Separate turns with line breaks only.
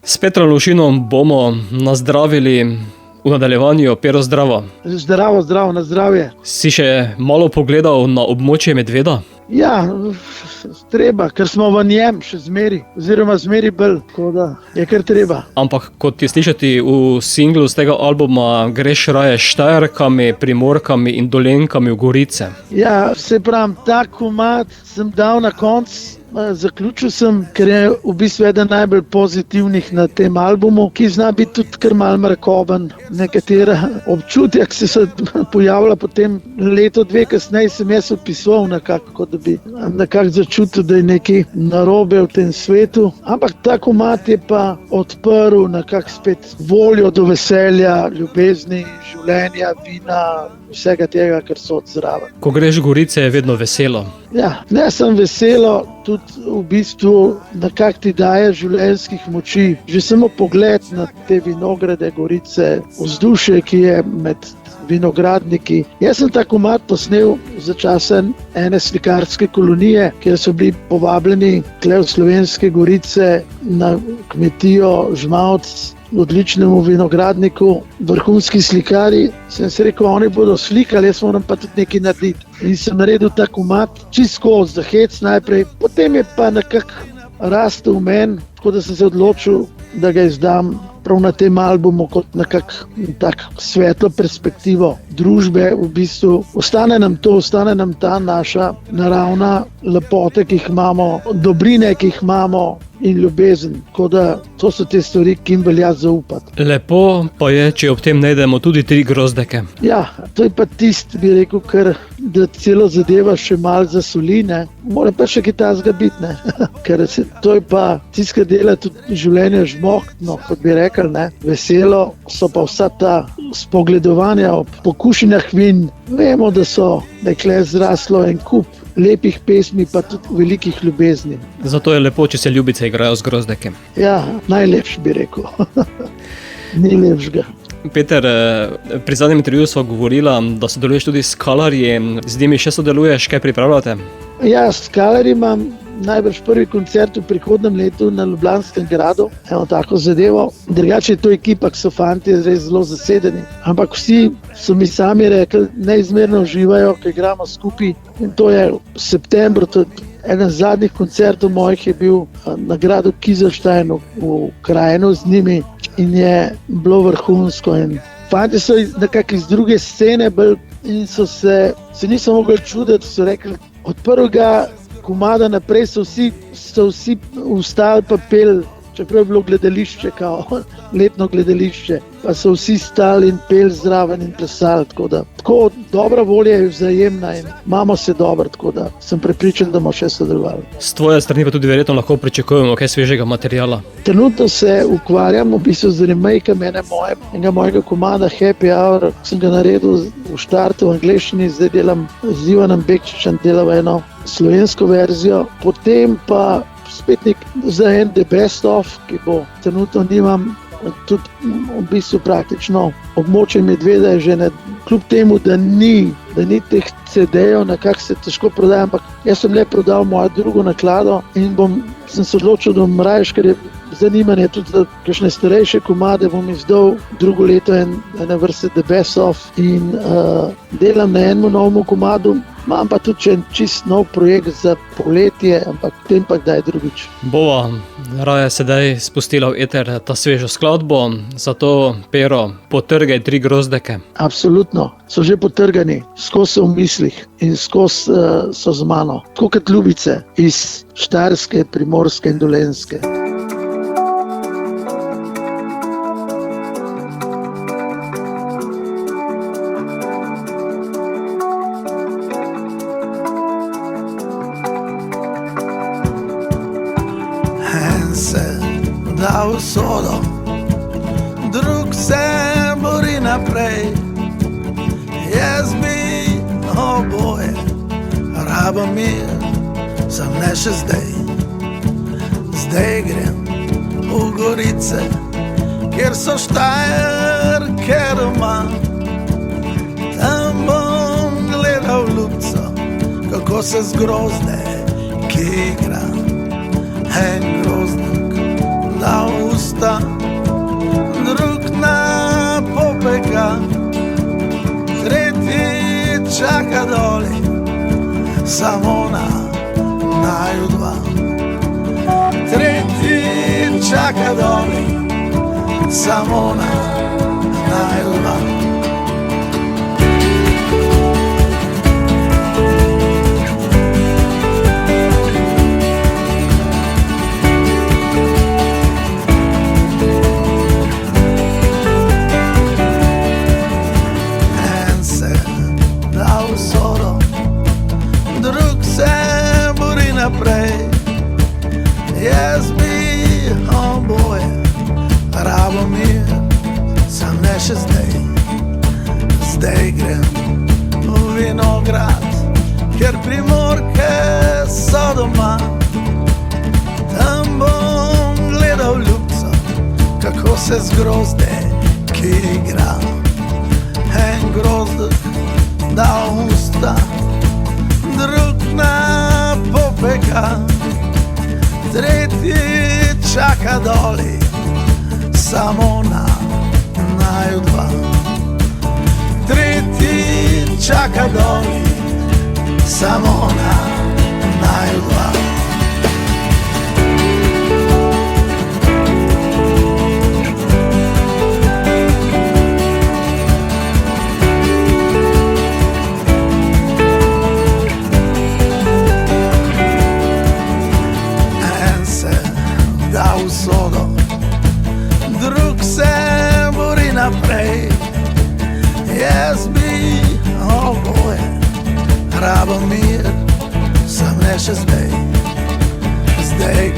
S Petrom Lovšinom bomo nazdravili v nadaljevanju. Pero, zdravo.
Zdravo, na zdravje.
Si še malo pogledal na območje medveda?
Ja, treba, ker smo v njem še zmeri, oziroma zmeri bolj, tako da je kar treba.
Ampak kot je slišati v singlu z tega albuma, greš raje s Štajerkami, Primorkami in Dolenkami v Gorice.
Ja, se pravim, ta komad sem dal na konc. Zaključil sem, ker je v bistvu eden najbolj pozitivnih na tem albumu, ki zna biti tudi kar malo mrakoben. Nekatera občutja, ki se pojavila potem leto, dve kasneje, sem jaz opisoval nekako, da bi nekako začutil, da je nekaj narobe v tem svetu. Ampak ta komad je pa odprl nekako spet voljo do veselja, ljubezni, življenja, vina, vsega tega, kar so odzraven.
Ko greš v Gorice, je vedno veselo.
Ja, ne sem veselo, tudi v bistvu nekako ti daje življenjskih moči. Že samo pogled na te vinograde Gorice, vzdušje, ki je med vinogradniki. Jaz sem ta komad posnel za časa ene slikarske kolonije, kjer so bili povabljeni tule v Slovenske Gorice na kmetijo Žmavc, odličnemu vinogradniku, vrhunski slikari. Sem si rekel, oni bodo slikali, jaz moram pa tudi nekaj narediti. In sem naredil ta komad čisto za hec najprej, potem je pa nekako rastel v meni, tako da sem se odločil, da ga izdam prav na tem albumu kot nekako tako svetlo perspektivo družbe. V bistvu ostane nam ta naša naravna lepota, ki jih imamo, dobrine, ki jih imamo, in ljubezen. Tako da to so te stvari, ki jim velja zaupati.
Lepo pa je, če ob tem najdemo tudi 3 grozdeke.
Ja, to je pa tisto, bi rekel, ker da celo zadeva še malo zasoli, ne. Mora pa še kaj takega biti, ne. Ker to je pa tisto, kar dela tudi življenje žmohtno, kot bi rekel, ne. Veselo so pa vsa ta spogledovanja ob pokušinah vin. Vemo, da je kle zraslo en kup lepih pesmi, pa tudi velikih ljubezni.
Zato je lepo, če se ljubice igrajo z grozdekem.
Ja, najlepši bi rekel. Ni lepšega.
Peter, pri zadnjem intervjuju sva govorila, da sodeluješ tudi s Skalarji. Z njimi še sodeluješ, kaj pripravljate?
Ja, s Skalarji imam najbrž prvi koncert v prihodnem letu na Ljubljanskem gradu. Eno tako zadevo. Drugače je to ekipa, ki so fantje res zelo zasedeni. Ampak vsi so mi sami rekli, neizmerno uživajo, ko igramo skupaj. In to je v septembru, to je eden zadnjih koncertov mojih je bil na gradu Kizersteinu v Krajinu z njimi in je bilo vrhunsko. In fantje so nekako iz druge scene in se niso mogli čuditi, so rekli, od prvega komada naprej so vsi vstali pa peli, čeprav je bilo gledališče, letno gledališče, pa so vsi stali in peli zraven in plesali, tako dobra volja je vzajemna in imamo se dobro, tako da sem prepričan, da bomo še sodelovali.
S tvoje strani pa tudi verjetno lahko pričakujemo kaj svežega materiala.
Trenutno se ukvarjam v bistvu z remakem enega mojega komada Happy Hour, sem ga naredil v štartu v angleščini, zdaj delam z Ivanom Bekčičem, delam eno slovensko verzijo, potem pa spet za en The Best Of, ki bo trenutno nimam, tudi v bistvu praktično območje medveda je že kljub temu, da ni teh CD-jev, nekako se težko prodaja, ampak jaz sem le prodal mojo drugo naklado in sem se odločil, da bom raje, ker je zanimanje tudi za kakšne starejše komade, bom izdal drugo leto ene vrste The Best Of in delam na enem novem komadu. Imam pa tudi en čist nov projekt za poletje, ampak tem pa kdaj drugič.
Bova raje sedaj spustila v eter ta svežo skladbo, zato Pero, potrgaj 3 grozdeke.
Absolutno, so že potrgani, skozi so v mislih in skozi so z mano. Tako kot ljubice iz Štajerske, Primorske in Dolenjske.
Da usodo, drug se bori naprej. Jaz bi oboje rabim mir, sem ne še zdaj. Zdaj grem v Gorice, kjer so Štajerke doma. Tam bom gledal ljubico, kako se z grozdeki igra. En grozdek da usta, drug na popeka, tretji čaka doli, samo na naju dva. Tretji čaka doli, samo na naju dva. Naprej. Jaz bi oboje rabo mir, sam ne še zdaj. Zdaj grem v vinograd, ker primorke so doma. Tam bom gledal ljubco, kako se z grozde, ki igra. En grozdek da usta, drug na popeka, tretji čaka doli, samo na naju dva. Tretji čaka doli, samo na naju dva. Usodo, drug se bori naprej. Jaz bi oboje rabo mir, sam ne še zdaj. Zdaj